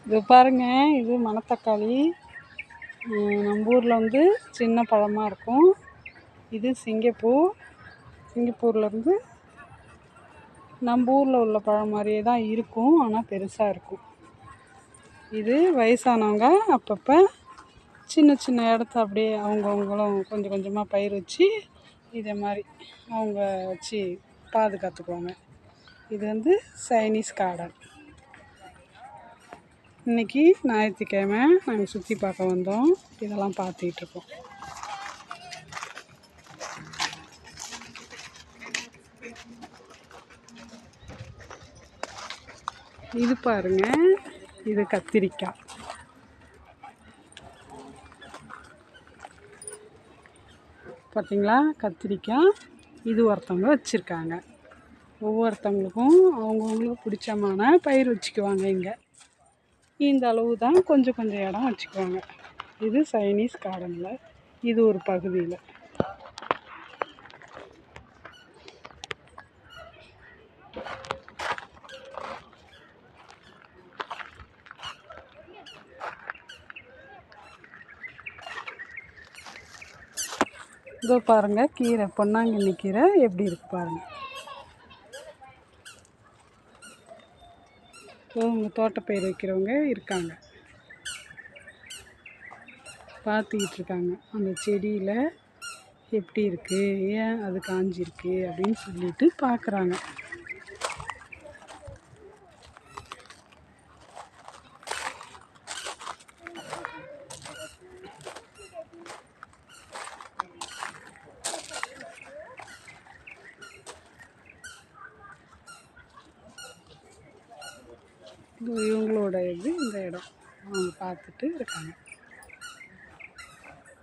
இது பாருங்க, இது மணத்தக்காளி. நம்ம ஊரில் வந்து சின்ன பழமாக இருக்கும். இது சிங்கப்பூர். சிங்கப்பூர்லேருந்து நம்ம ஊரில் உள்ள பழம் மாதிரியே தான் இருக்கும், ஆனால் பெருசாக இருக்கும். இது வயசானவங்க அப்பப்போ சின்ன சின்ன இடத்த அப்படியே அவங்கவுங்களும் கொஞ்சம் கொஞ்சமாக பயிர் வச்சு இதே மாதிரி அவங்க வச்சு பாதுகாத்துக்குவாங்க. இது வந்து சைனீஸ் கார்டன். இன்றைக்கி ஞாயிற்றுக்கிழமை நாங்கள் சுற்றி பார்க்க வந்தோம். இதெல்லாம் பார்த்துக்கிட்ருக்கோம். இது பாருங்க, இது கத்திரிக்காய். பார்த்தீங்களா, கத்திரிக்காய். இது ஒருத்தவங்க வச்சுருக்காங்க. ஒவ்வொருத்தவங்களுக்கும் அவங்கவுங்களுக்கு பிடிச்சமான பயிர் வச்சுக்குவாங்க. இங்கே இந்த அளவு தான் கொஞ்சம் கொஞ்சம் இடம் வச்சுக்குவாங்க. இது சைனீஸ் கார்டனில் இது ஒரு பகுதியில். இதோ பாருங்கள், கீரை, பொன்னாங்கண்ணி கீரை எப்படி இருக்கு பாருங்கள். இவங்க தோட்டப்பயிர் வைக்கிறவங்க இருக்காங்க, பார்த்துக்கிட்டு இருக்காங்க. அந்த செடியில் எப்படி இருக்குது, ஏன் அது காஞ்சிருக்கு அப்படின்னு சொல்லிட்டு பார்க்குறாங்க. இவங்களோட இது இந்த இடம் அவங்க பார்த்துட்டு இருக்காங்க.